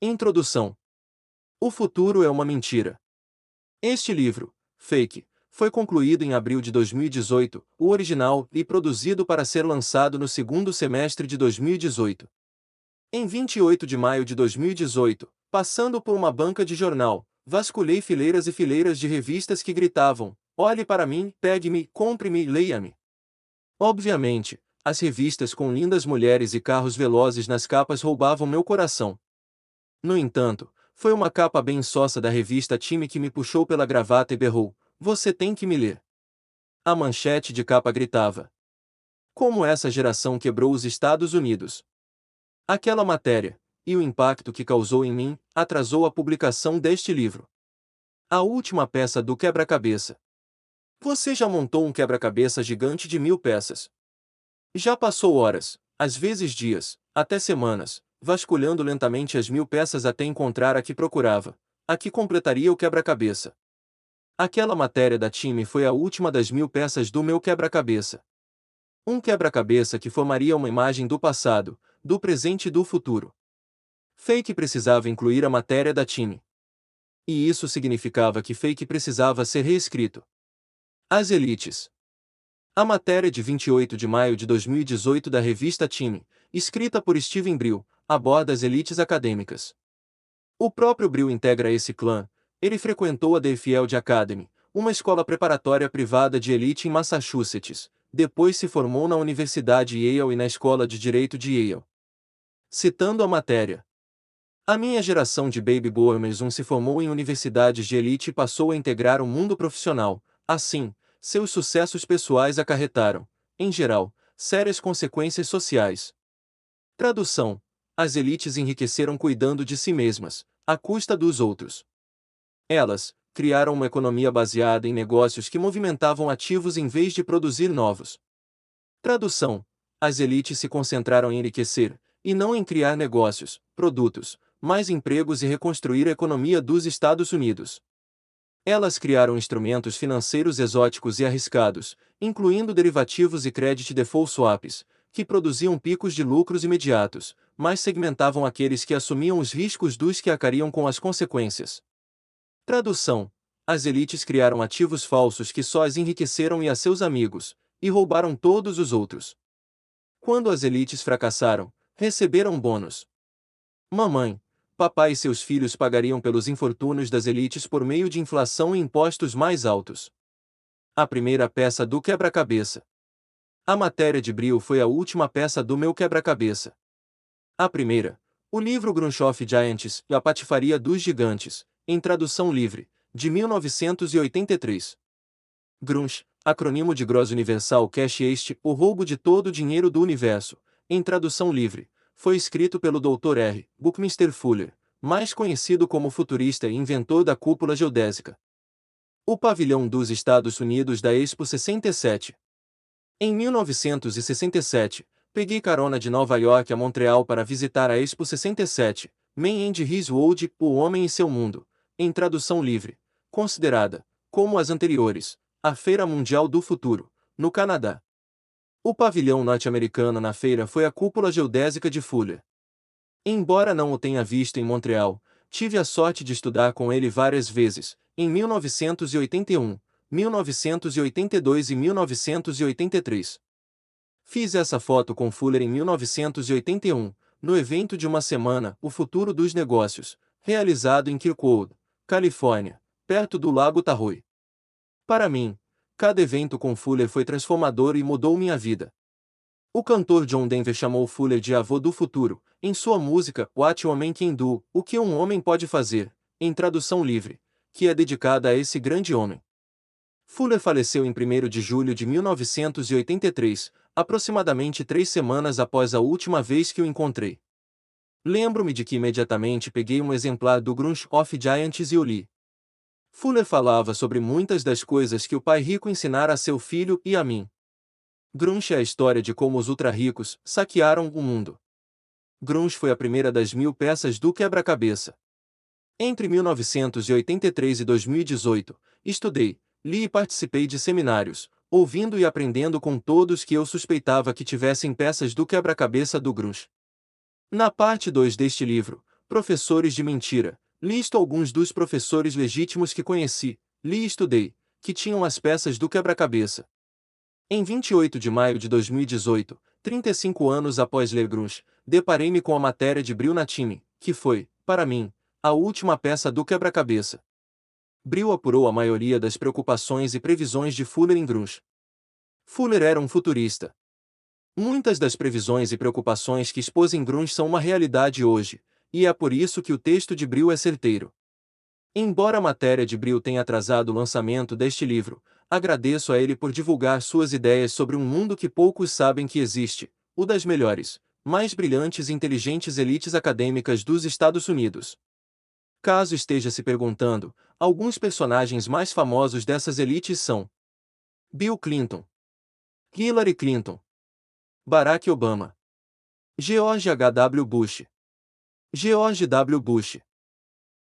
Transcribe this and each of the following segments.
Introdução. O futuro é uma mentira. Este livro, Fake, foi concluído em abril de 2018, o original, e produzido para ser lançado no segundo semestre de 2018. Em 28 de maio de 2018, passando por uma banca de jornal, vasculhei fileiras e fileiras de revistas que gritavam: "Olhe para mim, pegue-me, compre-me, leia-me." Obviamente, as revistas com lindas mulheres e carros velozes nas capas roubavam meu coração. No entanto, foi uma capa bem insossa da revista Time que me puxou pela gravata e berrou: "Você tem que me ler." A manchete de capa gritava: "Como essa geração quebrou os Estados Unidos." Aquela matéria, e o impacto que causou em mim, atrasou a publicação deste livro. A última peça do quebra-cabeça. Você já montou um quebra-cabeça gigante de 1000 peças? Já passou horas, às vezes dias, até semanas, vasculhando lentamente as 1000 peças até encontrar a que procurava, a que completaria o quebra-cabeça. Aquela matéria da Time foi a última das 1000 peças do meu quebra-cabeça. Um quebra-cabeça que formaria uma imagem do passado, do presente e do futuro. Fake precisava incluir a matéria da Time. E isso significava que Fake precisava ser reescrito. As elites. A matéria de 28 de maio de 2018 da revista Time, escrita por Steven Brill, aborda as elites acadêmicas. O próprio Brill integra esse clã. Ele frequentou a Dayfield Academy, uma escola preparatória privada de elite em Massachusetts. Depois se formou na Universidade Yale e na Escola de Direito de Yale. Citando a matéria: "A minha geração de baby boomers se formou em universidades de elite e passou a integrar o mundo profissional. Assim, seus sucessos pessoais acarretaram, em geral, sérias consequências sociais." Tradução: as elites enriqueceram cuidando de si mesmas, à custa dos outros. Elas criaram uma economia baseada em negócios que movimentavam ativos em vez de produzir novos. Tradução: as elites se concentraram em enriquecer, e não em criar negócios, produtos, mais empregos e reconstruir a economia dos Estados Unidos. Elas criaram instrumentos financeiros exóticos e arriscados, incluindo derivativos e credit default swaps, que produziam picos de lucros imediatos, mas segmentavam aqueles que assumiam os riscos dos que arcariam com as consequências. Tradução: as elites criaram ativos falsos que só as enriqueceram e a seus amigos, e roubaram todos os outros. Quando as elites fracassaram, receberam bônus. Mamãe, papai e seus filhos pagariam pelos infortúnios das elites por meio de inflação e impostos mais altos. A primeira peça do quebra-cabeça. A matéria de Brill foi a última peça do meu quebra-cabeça. A primeira, o livro Grunge of Giants e a Patifaria dos Gigantes, em tradução livre, de 1983. Grunge, acrônimo de Gross Universal Cash Este, o roubo de todo o dinheiro do universo, em tradução livre, foi escrito pelo Dr. R. Buckminster Fuller, mais conhecido como futurista e inventor da cúpula geodésica. O pavilhão dos Estados Unidos da Expo 67. Em 1967, peguei carona de Nova York a Montreal para visitar a Expo 67, Man and His World, O Homem e Seu Mundo, em tradução livre, considerada, como as anteriores, a Feira Mundial do Futuro, no Canadá. O pavilhão norte-americano na feira foi a cúpula geodésica de Fuller. Embora não o tenha visto em Montreal, tive a sorte de estudar com ele várias vezes, em 1981, 1982 e 1983. Fiz essa foto com Fuller em 1981, no evento de uma semana, O Futuro dos Negócios, realizado em Kirkwood, Califórnia, perto do Lago Tahoe. Para mim, cada evento com Fuller foi transformador e mudou minha vida. O cantor John Denver chamou Fuller de avô do futuro, em sua música What a Man Can Do, O que um homem pode fazer, em tradução livre, que é dedicada a esse grande homem. Fuller faleceu em 1º de julho de 1983, aproximadamente 3 semanas após a última vez que o encontrei. Lembro-me de que imediatamente peguei um exemplar do Grunge of Giants e o li. Fuller falava sobre muitas das coisas que o pai rico ensinara a seu filho e a mim. Grunge é a história de como os ultra-ricos saquearam o mundo. Grunge foi a primeira das 1000 peças do quebra-cabeça. Entre 1983 e 2018, estudei, li e participei de seminários, ouvindo e aprendendo com todos que eu suspeitava que tivessem peças do quebra-cabeça do Grunge. Na parte 2 deste livro, Professores de mentira. Listo alguns dos professores legítimos que conheci, li e estudei, que tinham as peças do quebra-cabeça. Em 28 de maio de 2018, 35 anos após ler Grunge, deparei-me com a matéria de Brill na Time, que foi, para mim, a última peça do quebra-cabeça. Brill apurou a maioria das preocupações e previsões de Fuller em Grunge. Fuller era um futurista. Muitas das previsões e preocupações que expôs em Grunge são uma realidade hoje, e é por isso que o texto de Brill é certeiro. Embora a matéria de Brill tenha atrasado o lançamento deste livro, agradeço a ele por divulgar suas ideias sobre um mundo que poucos sabem que existe, o das melhores, mais brilhantes e inteligentes elites acadêmicas dos Estados Unidos. Caso esteja se perguntando, alguns personagens mais famosos dessas elites são Bill Clinton, Hillary Clinton, Barack Obama, George H. W. Bush, George W. Bush,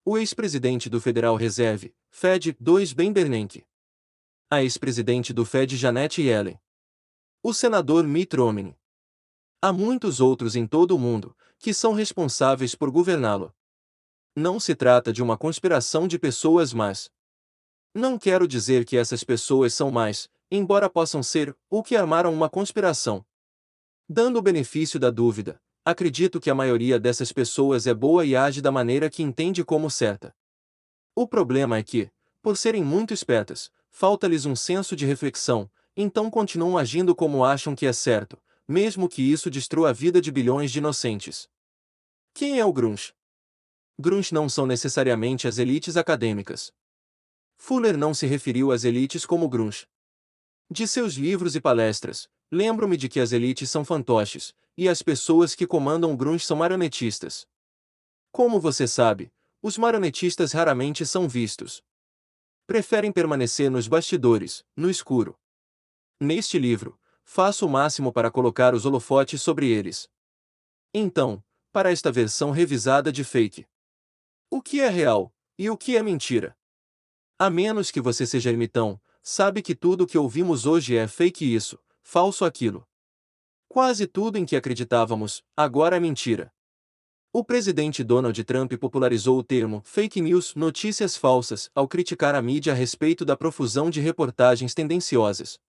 o ex-presidente do Federal Reserve, Fed, 2 Ben Bernanke, a ex-presidente do Fed Janet Yellen, o senador Mitt Romney. Há muitos outros em todo o mundo, que são responsáveis por governá-lo. Não se trata de uma conspiração de pessoas más. Não quero dizer que essas pessoas são más, embora possam ser, ou que armaram uma conspiração. Dando o benefício da dúvida, acredito que a maioria dessas pessoas é boa e age da maneira que entende como certa. O problema é que, por serem muito espertas, falta-lhes um senso de reflexão, então continuam agindo como acham que é certo, mesmo que isso destrua a vida de bilhões de inocentes. Quem é o Grunge? Grunge não são necessariamente as elites acadêmicas. Fuller não se referiu às elites como Grunge. De seus livros e palestras, lembro-me de que as elites são fantoches, e as pessoas que comandam o Grunge são marionetistas. Como você sabe, os marionetistas raramente são vistos. Preferem permanecer nos bastidores, no escuro. Neste livro, faço o máximo para colocar os holofotes sobre eles. Então, para esta versão revisada de Fake. O que é real, e o que é mentira? A menos que você seja ermitão, sabe que tudo o que ouvimos hoje é fake isso, falso aquilo. Quase tudo em que acreditávamos, agora é mentira. O presidente Donald Trump popularizou o termo fake news, notícias falsas, ao criticar a mídia a respeito da profusão de reportagens tendenciosas.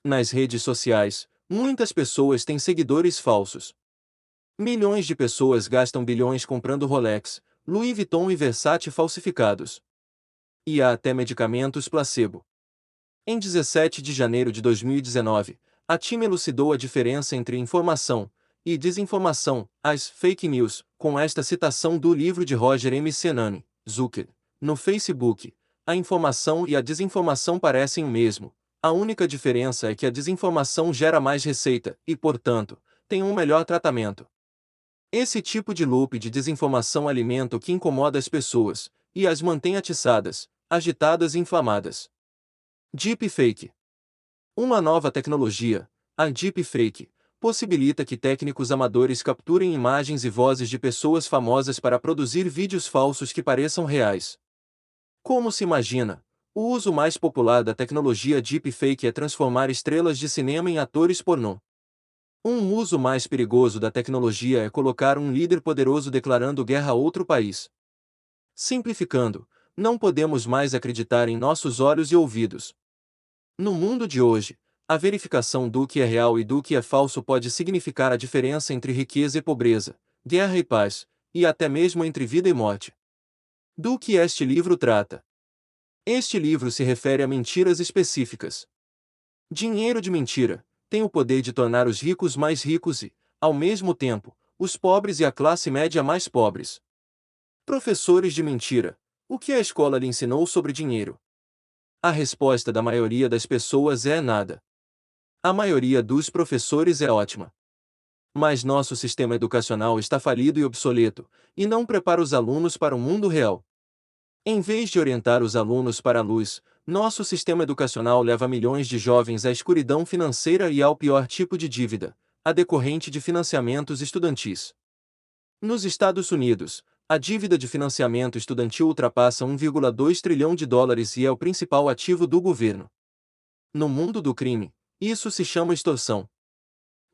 Nas redes sociais, muitas pessoas têm seguidores falsos. Milhões de pessoas gastam bilhões comprando Rolex, Louis Vuitton e Versace falsificados. E há até medicamentos placebo. Em 17 de janeiro de 2019, a Time elucidou a diferença entre informação e desinformação, as fake news, com esta citação do livro de Roger M. Cenani, Zucker. No Facebook, a informação e a desinformação parecem o mesmo. A única diferença é que a desinformação gera mais receita e, portanto, tem um melhor tratamento. Esse tipo de loop de desinformação alimenta o que incomoda as pessoas e as mantém atiçadas, agitadas e inflamadas. Deepfake. Uma nova tecnologia, a Deepfake, possibilita que técnicos amadores capturem imagens e vozes de pessoas famosas para produzir vídeos falsos que pareçam reais. Como se imagina, o uso mais popular da tecnologia Deepfake é transformar estrelas de cinema em atores pornô. Um uso mais perigoso da tecnologia é colocar um líder poderoso declarando guerra a outro país. Simplificando, não podemos mais acreditar em nossos olhos e ouvidos. No mundo de hoje, a verificação do que é real e do que é falso pode significar a diferença entre riqueza e pobreza, guerra e paz, e até mesmo entre vida e morte. Do que este livro trata? Este livro se refere a mentiras específicas. Dinheiro de mentira tem o poder de tornar os ricos mais ricos e, ao mesmo tempo, os pobres e a classe média mais pobres. Professores de mentira. O que a escola lhe ensinou sobre dinheiro? A resposta da maioria das pessoas é nada. A maioria dos professores é ótima. Mas nosso sistema educacional está falido e obsoleto, e não prepara os alunos para o mundo real. Em vez de orientar os alunos para a luz, nosso sistema educacional leva milhões de jovens à escuridão financeira e ao pior tipo de dívida, a decorrente de financiamentos estudantis. Nos Estados Unidos, a dívida de financiamento estudantil ultrapassa 1,2 trilhão de dólares e é o principal ativo do governo. No mundo do crime, isso se chama extorsão.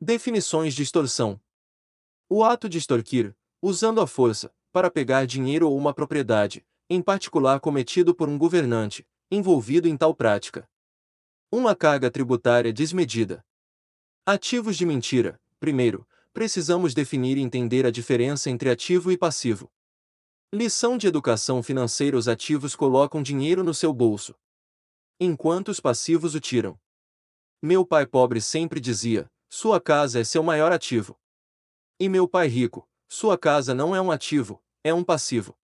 Definições de extorsão: o ato de extorquir, usando a força, para pegar dinheiro ou uma propriedade, em particular cometido por um governante, envolvido em tal prática. Uma carga tributária desmedida. Ativos de mentira. Primeiro, precisamos definir e entender a diferença entre ativo e passivo. Lição de educação financeira: os ativos colocam dinheiro no seu bolso, enquanto os passivos o tiram. Meu pai pobre sempre dizia: sua casa é seu maior ativo. E meu pai rico: sua casa não é um ativo, é um passivo.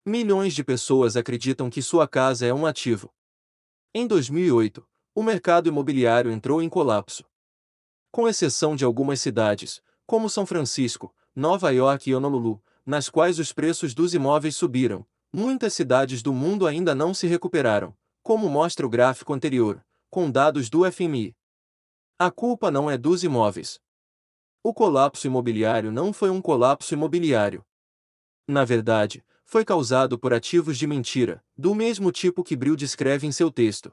Milhões de pessoas acreditam que sua casa é um ativo. Em 2008, o mercado imobiliário entrou em colapso. Com exceção de algumas cidades, como São Francisco, Nova York e Honolulu, nas quais os preços dos imóveis subiram, muitas cidades do mundo ainda não se recuperaram, como mostra o gráfico anterior, com dados do FMI. A culpa não é dos imóveis. O colapso imobiliário não foi um colapso imobiliário. Na verdade, foi causado por ativos de mentira, do mesmo tipo que Brill descreve em seu texto.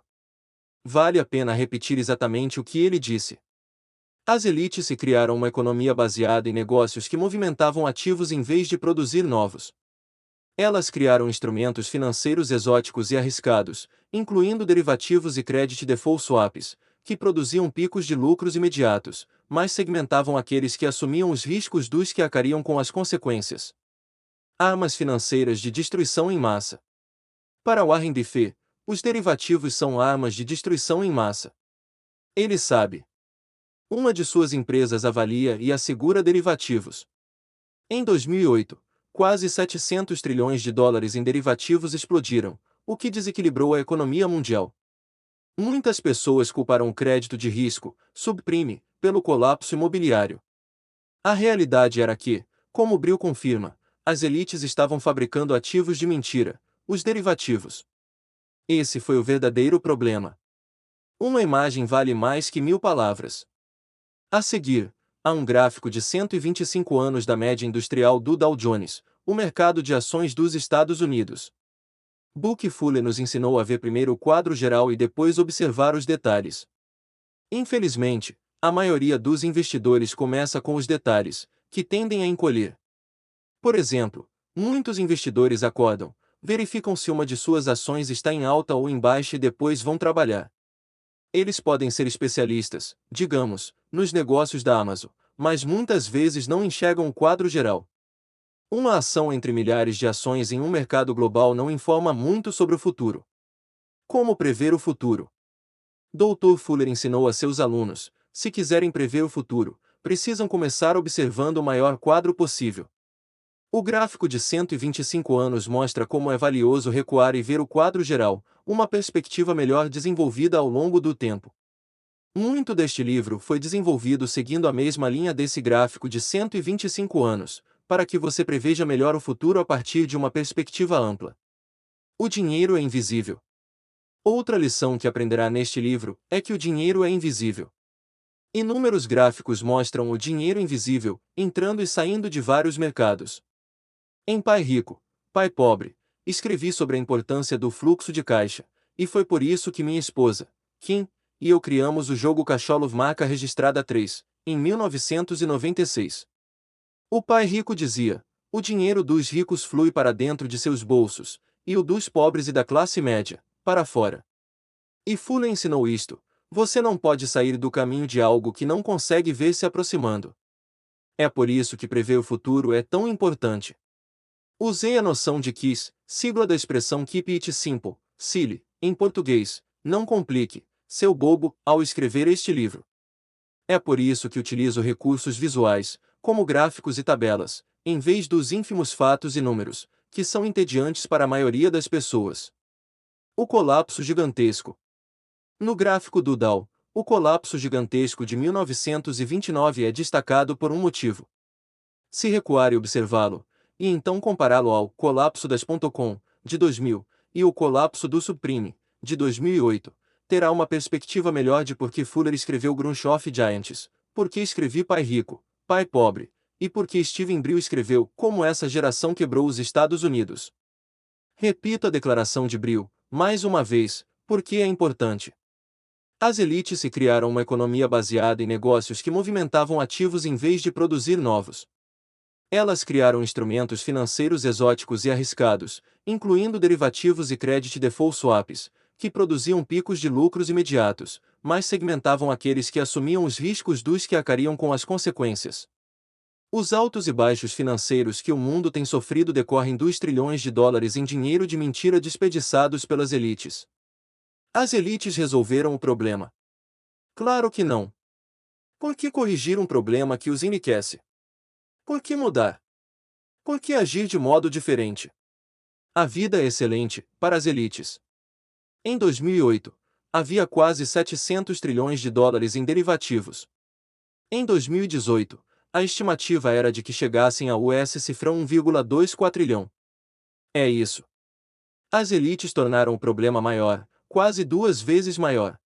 Vale a pena repetir exatamente o que ele disse. As elites se criaram uma economia baseada em negócios que movimentavam ativos em vez de produzir novos. Elas criaram instrumentos financeiros exóticos e arriscados, incluindo derivativos e credit default swaps, que produziam picos de lucros imediatos, mas segmentavam aqueles que assumiam os riscos dos que arcariam com as consequências. Armas financeiras de destruição em massa. Para Warren Buffett, os derivativos são armas de destruição em massa. Ele sabe. Uma de suas empresas avalia e assegura derivativos. Em 2008, quase 700 trilhões de dólares em derivativos explodiram, o que desequilibrou a economia mundial. Muitas pessoas culparam o crédito de risco, subprime, pelo colapso imobiliário. A realidade era que, como Brill confirma, as elites estavam fabricando ativos de mentira, os derivativos. Esse foi o verdadeiro problema. Uma imagem vale mais que 1000 palavras. A seguir, há um gráfico de 125 anos da média industrial do Dow Jones, o mercado de ações dos Estados Unidos. Buck Fuller nos ensinou a ver primeiro o quadro geral e depois observar os detalhes. Infelizmente, a maioria dos investidores começa com os detalhes, que tendem a encolher. Por exemplo, muitos investidores acordam, verificam se uma de suas ações está em alta ou em baixa e depois vão trabalhar. Eles podem ser especialistas, digamos, nos negócios da Amazon, mas muitas vezes não enxergam o quadro geral. Uma ação entre milhares de ações em um mercado global não informa muito sobre o futuro. Como prever o futuro? Dr. Fuller ensinou a seus alunos: se quiserem prever o futuro, precisam começar observando o maior quadro possível. O gráfico de 125 anos mostra como é valioso recuar e ver o quadro geral, uma perspectiva melhor desenvolvida ao longo do tempo. Muito deste livro foi desenvolvido seguindo a mesma linha desse gráfico de 125 anos, para que você preveja melhor o futuro a partir de uma perspectiva ampla. O dinheiro é invisível. Outra lição que aprenderá neste livro é que o dinheiro é invisível. Inúmeros gráficos mostram o dinheiro invisível, entrando e saindo de vários mercados. Em Pai Rico, Pai Pobre, escrevi sobre a importância do fluxo de caixa, e foi por isso que minha esposa, Kim, e eu criamos o jogo Cachorro Marca Registrada 3, em 1996. O Pai Rico dizia: o dinheiro dos ricos flui para dentro de seus bolsos, e o dos pobres e da classe média, para fora. E Fuller ensinou isto: você não pode sair do caminho de algo que não consegue ver se aproximando. É por isso que prever o futuro é tão importante. Usei a noção de KISS, sigla da expressão Keep It Simple, SILE, em português, não complique, seu bobo, ao escrever este livro. É por isso que utilizo recursos visuais, como gráficos e tabelas, em vez dos ínfimos fatos e números, que são entediantes para a maioria das pessoas. O colapso gigantesco. No gráfico do Dow, o colapso gigantesco de 1929 é destacado por um motivo. Se recuar e observá-lo, e então compará-lo ao colapso das .com, de 2000, e o colapso do subprime, de 2008, terá uma perspectiva melhor de por que Fuller escreveu Grunch of Giants, por que escrevi Pai Rico, Pai Pobre, e por que Steven Brill escreveu Como essa geração quebrou os Estados Unidos. Repito a declaração de Brill, mais uma vez, porque é importante. As elites se criaram uma economia baseada em negócios que movimentavam ativos em vez de produzir novos. Elas criaram instrumentos financeiros exóticos e arriscados, incluindo derivativos e credit default swaps, que produziam picos de lucros imediatos, mas segmentavam aqueles que assumiam os riscos dos que arcariam com as consequências. Os altos e baixos financeiros que o mundo tem sofrido decorrem dos trilhões de dólares em dinheiro de mentira desperdiçados pelas elites. As elites resolveram o problema? Claro que não. Por que corrigir um problema que os enriquece? Por que mudar? Por que agir de modo diferente? A vida é excelente para as elites. Em 2008, havia quase 700 trilhões de dólares em derivativos. Em 2018, a estimativa era de que chegassem a US cifrão 1,2 quatrilhão. É isso. As elites tornaram o problema maior, quase 2 vezes maior.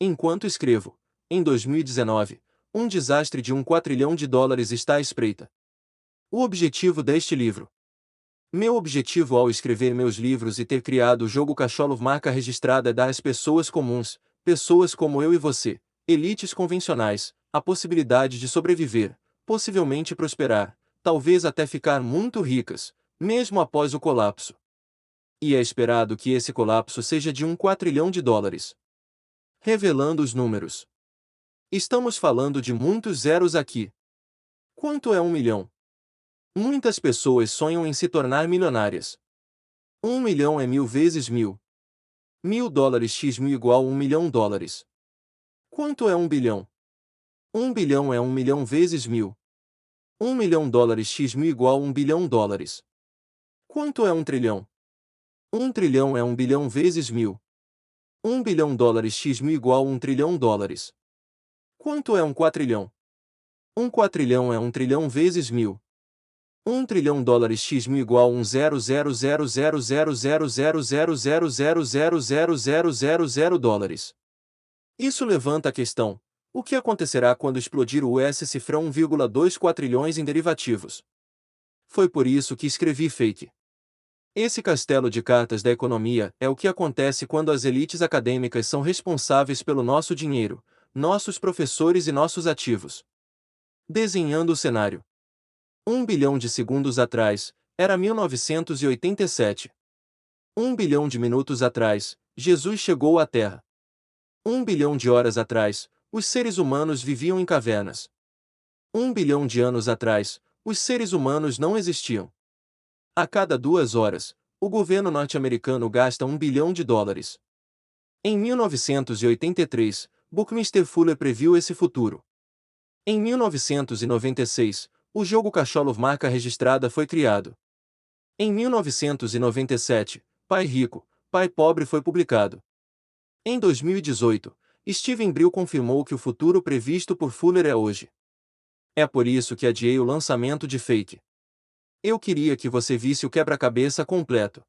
Enquanto escrevo, em 2019, um desastre de 1 quatrilhão de dólares está à espreita. O objetivo deste livro. Meu objetivo ao escrever meus livros e ter criado o jogo Cachorro marca registrada é dar às pessoas comuns, pessoas como eu e você, elites convencionais, a possibilidade de sobreviver, possivelmente prosperar, talvez até ficar muito ricas, mesmo após o colapso. E é esperado que esse colapso seja de 1 quatrilhão de dólares. Revelando os números. Estamos falando de muitos zeros aqui. Quanto é 1 milhão? Muitas pessoas sonham em se tornar milionárias. 1 milhão é 1000 vezes 1000. 1000 dólares x 1000 igual 1 milhão dólares. Quanto é 1 bilhão? 1 bilhão é 1 milhão vezes 1000. 1 milhão dólares x 1000 igual 1 bilhão dólares. Quanto é 1 trilhão? 1 trilhão é 1 bilhão vezes 1000. 1 bilhão dólares x 1000 igual 1 trilhão dólares. Quanto é 1 quatrilhão? 1 quatrilhão é 1 trilhão vezes 1000. 1 trilhão dólares x 1000 igual 1,00000000000000000 dólares. Isso levanta a questão: o que acontecerá quando explodir o US cifrão 1,2 quatrilhões em derivativos? Foi por isso que escrevi Fake. Esse castelo de cartas da economia é o que acontece quando as elites acadêmicas são responsáveis pelo nosso dinheiro, nossos professores e nossos ativos. Desenhando o cenário. 1 bilhão de segundos atrás, era 1987. 1 bilhão de minutos atrás, Jesus chegou à Terra. 1 bilhão de horas atrás, os seres humanos viviam em cavernas. 1 bilhão de anos atrás, os seres humanos não existiam. A cada 2 horas, o governo norte-americano gasta 1 bilhão de dólares. Em 1983, Buckminster Fuller previu esse futuro. Em 1996, o jogo Cachorro marca registrada foi criado. Em 1997, Pai Rico, Pai Pobre foi publicado. Em 2018, Steven Brill confirmou que o futuro previsto por Fuller é hoje. É por isso que adiei o lançamento de Fake. Eu queria que você visse o quebra-cabeça completo.